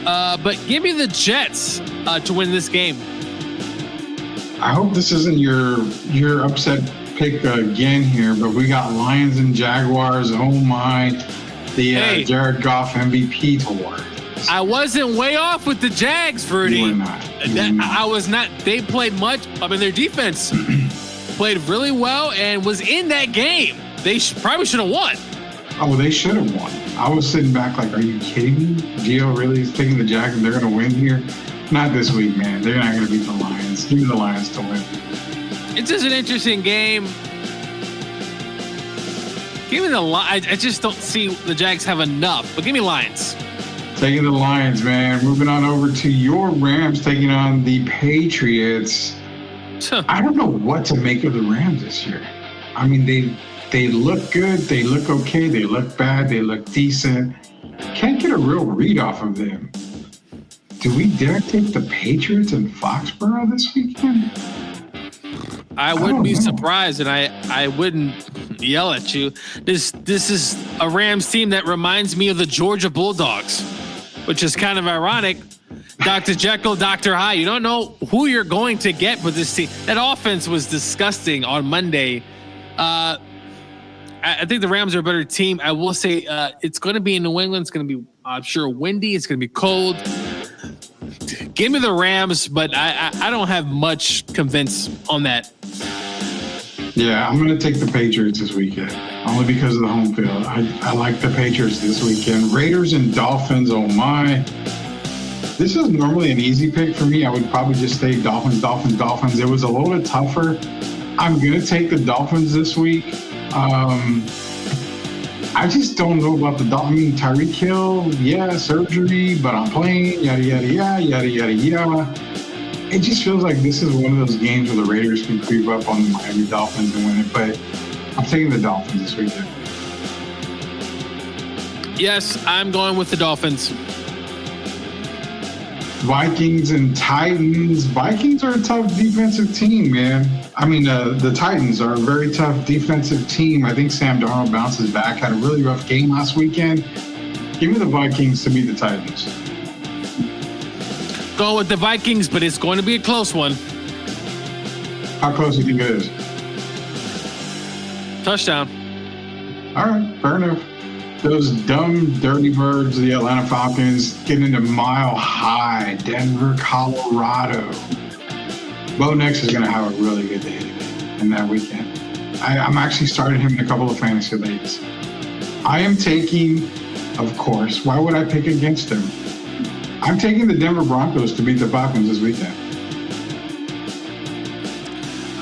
But give me the Jets to win this game. I hope this isn't your upset pick again here, but we got Lions and Jaguars. Oh my, the Jared Goff MVP tour. I wasn't way off with the Jags, Rudy. You were not. I was not. They played much. I mean, their defense played really well and was in that game. They probably should have won. Oh, they should have won. I was sitting back like, are you kidding me? Gio really is picking the Jags and they're going to win here? Not this week, man. They're not going to beat the Lions. Give me the Lions to win. It's just an interesting game. Give me the Lions. I just don't see the Jags have enough, but give me Lions. Taking the Lions, man. Moving on over to your Rams, taking on the Patriots. I don't know what to make of the Rams this year. I mean, they look good. They look okay. They look bad. They look decent. Can't get a real read off of them. Do we dare take the Patriots in Foxborough this weekend? I wouldn't be surprised, and I wouldn't yell at you. This is a Rams team that reminds me of the Georgia Bulldogs, which is kind of ironic. Dr. Jekyll, Dr. Hyde. You don't know who you're going to get with this team. That offense was disgusting on Monday. I think the Rams are a better team. I will say it's going to be in New England. It's going to be, I'm sure, windy. It's going to be cold. Give me the Rams, but I don't have much convince on that. Yeah, I'm going to take the Patriots this weekend, only because of the home field. I like the Patriots this weekend. Raiders and Dolphins, oh my. This is normally an easy pick for me. I would probably just say Dolphins. It was a little bit tougher. I'm going to take the Dolphins this week. I just don't know about the Dolphins. I mean, Tyreek Hill, yeah, surgery, but I'm playing, yada, yada, yada, yada, yada. It just feels like this is one of those games where the Raiders can creep up on the Miami Dolphins and win it, but I'm taking the Dolphins this weekend. Yes, I'm going with the Dolphins. Vikings and Titans. Vikings are a tough defensive team, man. I mean, the Titans are a very tough defensive team. I think Sam Darnold bounces back. Had a really rough game last weekend. Give me the Vikings to beat the Titans. Go with the Vikings, but it's going to be a close one. How close do you think it is? Touchdown. All right, fair enough. Those dumb, dirty birds, the Atlanta Falcons, getting into Mile High, Denver, Colorado. Bo Nix is going to have a really good day in that weekend. I'm actually starting him in a couple of fantasy leagues. I am taking, of course, why would I pick against him? I'm taking the Denver Broncos to beat the Falcons this weekend.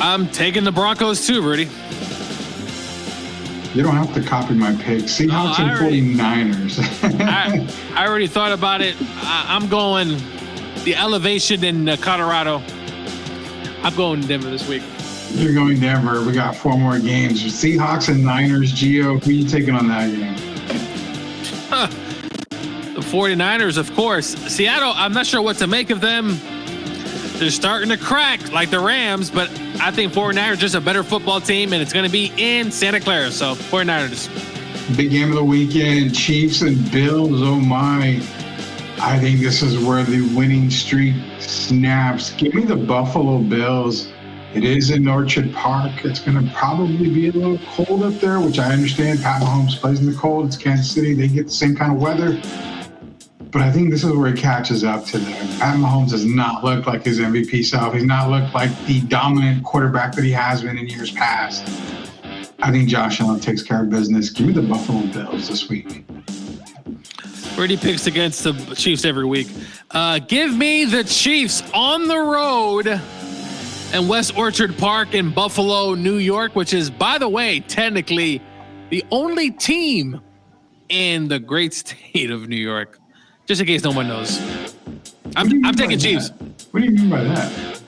I'm taking the Broncos too, Rudy. You don't have to copy my pick. Seahawks and 49ers. I already thought about it. I'm going the elevation in Colorado. I'm going Denver this week. You're going Denver. We got 4 more games. Seahawks and Niners. Gio, who are you taking on that game? The 49ers, of course. Seattle, I'm not sure what to make of them. They're starting to crack like the Rams, but I think 49ers are just a better football team, and it's going to be in Santa Clara. So 49ers. Big game of the weekend, Chiefs and Bills. Oh my. I think this is where the winning streak snaps. Give me the Buffalo Bills. It is in Orchard Park. It's going to probably be a little cold up there, which I understand. Pat Mahomes plays in the cold. It's Kansas City. They get the same kind of weather. But I think this is where he catches up to them. Pat Mahomes does not look like his MVP self. He's not looked like the dominant quarterback that he has been in years past. I think Josh Allen takes care of business. Give me the Buffalo Bills this week. Rudy picks against the Chiefs every week. Give me the Chiefs on the road in West Orchard Park in Buffalo, New York, which is, by the way, technically the only team in the great state of New York. Just in case no one knows. I'm taking Chiefs. What do you mean by that?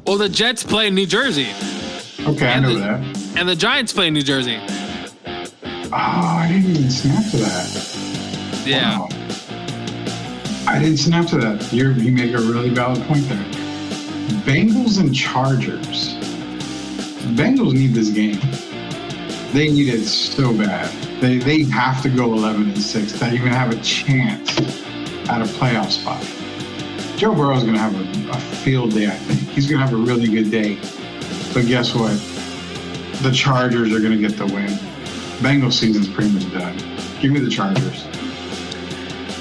Well, the Jets play in New Jersey. Okay, I know that. And the Giants play in New Jersey. Oh, I didn't even snap to that. Yeah. Wow. I didn't snap to that. You make a really valid point there. Bengals and Chargers. Bengals need this game. They need it so bad. They have to go 11-6 to even have a chance at a playoff spot. Joe Burrow's going to have a field day, I think. He's going to have a really good day. But guess what? The Chargers are going to get the win. Bengals season's pretty much done. Give me the Chargers.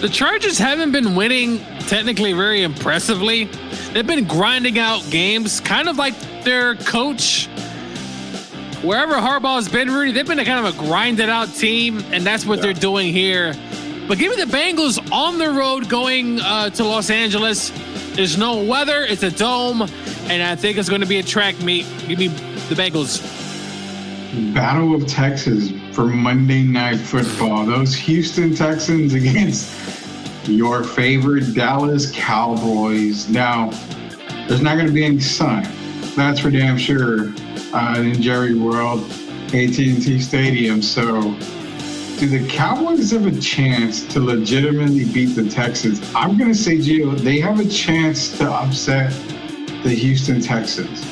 The Chargers haven't been winning technically very impressively. They've been grinding out games, kind of like their coach. Wherever Harbaugh's been, Rudy, they've been a kind of a grinded out team, and that's what they're doing here. But give me the Bengals on the road going to Los Angeles. There's no weather. It's a dome, and I think it's going to be a track meet. Give me the Bengals. Battle of Texas for Monday Night Football. Those Houston Texans against your favorite Dallas Cowboys. Now, there's not going to be any sun. That's for damn sure in Jerry World, AT&T Stadium. So, do the Cowboys have a chance to legitimately beat the Texans? I'm going to say, Gio, they have a chance to upset the Houston Texans.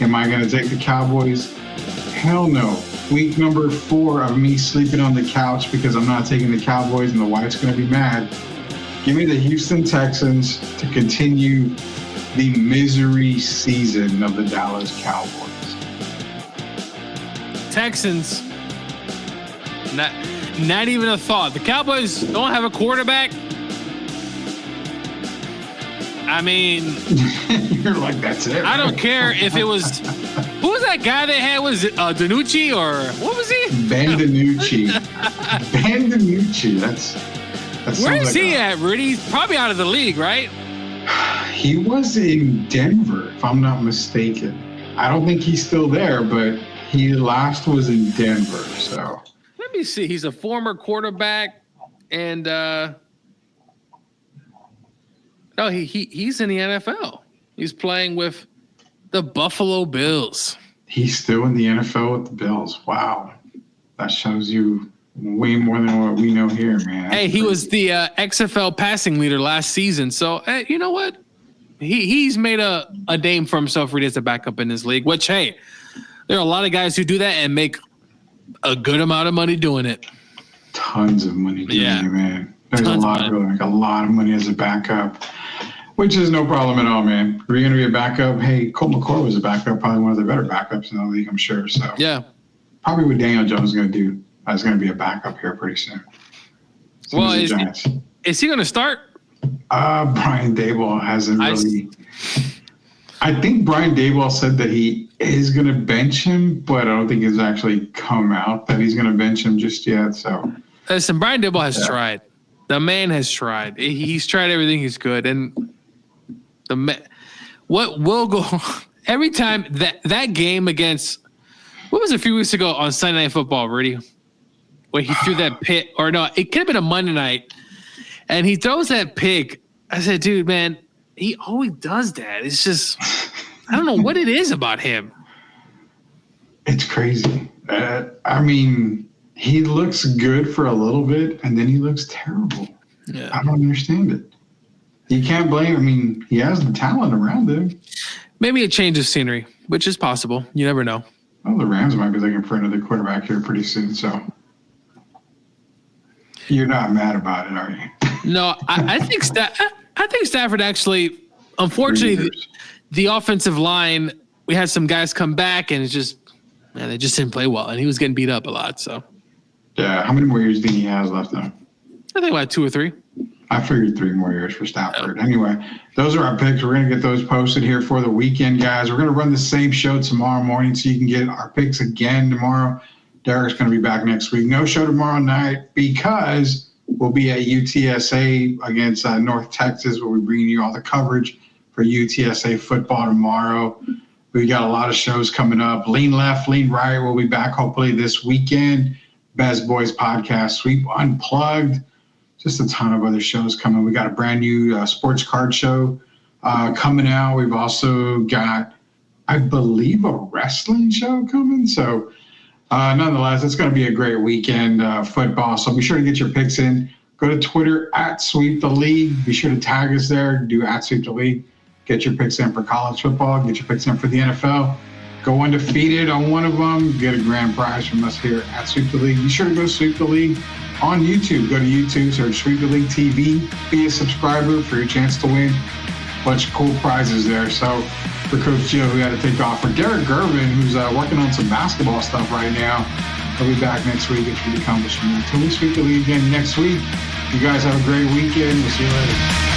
Am I going to take the Cowboys? Hell no. Week number 4 of me sleeping on the couch because I'm not taking the Cowboys and the wife's going to be mad. Give me the Houston Texans to continue the misery season of the Dallas Cowboys. Texans, not even a thought. The Cowboys don't have a quarterback. I mean, you're like, that's it. I don't care if it was. Who was that guy they had? Was it DiNucci or what was he? Ben DiNucci. Ben DiNucci. That's where is he at, Rudy? He's probably out of the league, right? He was in Denver, if I'm not mistaken. I don't think he's still there, but he last was in Denver. So let me see. He's a former quarterback, and no, he's in the NFL. He's playing with the Buffalo Bills. He's still in the NFL with the Bills. Wow. That shows you way more than what we know here, man. Hey, he was the XFL passing leader last season. So, hey, you know what? He's made a name for himself really as a backup in this league, which, hey, there are a lot of guys who do that and make a good amount of money doing it. Tons of money doing it, man. There's a lot of people that make a lot of money as a backup. Which is no problem at all, man. If you're going to be a backup, hey, Colt McCoy was a backup, probably one of the better backups in the league, I'm sure. So yeah, probably what Daniel Jones is going to do is going to be a backup here pretty soon. Well, is he going to start? Brian Daboll hasn't really. I think Brian Daboll said that he is going to bench him, but I don't think it's actually come out that he's going to bench him just yet. So listen, Brian Daboll has tried. The man has tried. He's tried everything he's good, and what will go every time that game against what was it, a few weeks ago on Sunday Night Football, Rudy, where he threw that pick, or no, it could have been a Monday night, and he throws that pick. I said, dude, man, he always does that. It's just I don't know what it is about him. It's crazy. I mean, he looks good for a little bit, and then he looks terrible. Yeah. I don't understand it. You can't blame. I mean, he has the talent around him. Maybe a change of scenery, which is possible. You never know. Well, the Rams might be looking for another quarterback here pretty soon, so you're not mad about it, are you? No, I think Stafford actually, unfortunately, the offensive line, we had some guys come back, and it's just, man, they just didn't play well, and he was getting beat up a lot. So, yeah, how many more years do you think he has left, though? I think about 2 or 3. I figured 3 more years for Stafford. Anyway, those are our picks. We're going to get those posted here for the weekend, guys. We're going to run the same show tomorrow morning so you can get our picks again tomorrow. Derek's going to be back next week. No show tomorrow night because we'll be at UTSA against North Texas, where we're bringing you all the coverage for UTSA football tomorrow. We got a lot of shows coming up. Lean Left, Lean Right will be back hopefully this weekend. Best Boys Podcast, Sweep Unplugged. Just a ton of other shows coming. We got a brand new sports card show coming out. We've also got, I believe, a wrestling show coming. So nonetheless, it's going to be a great weekend football. So be sure to get your picks in. Go to Twitter at Sweep the League. Be sure to tag us there. Do at Sweep the League. Get your picks in for college football. Get your picks in for the NFL. Go undefeated on one of them. Get a grand prize from us here at Sweep the League. Be sure to go Sweep the League on YouTube. Go to YouTube, search Sweep the League TV. Be a subscriber for your chance to win a bunch of cool prizes there. So for Coach Gio, who had to take off. For Derek Gervin, who's working on some basketball stuff right now, he'll be back next week if we accomplish more. Until we Sweep the League again next week, you guys have a great weekend. We'll see you later.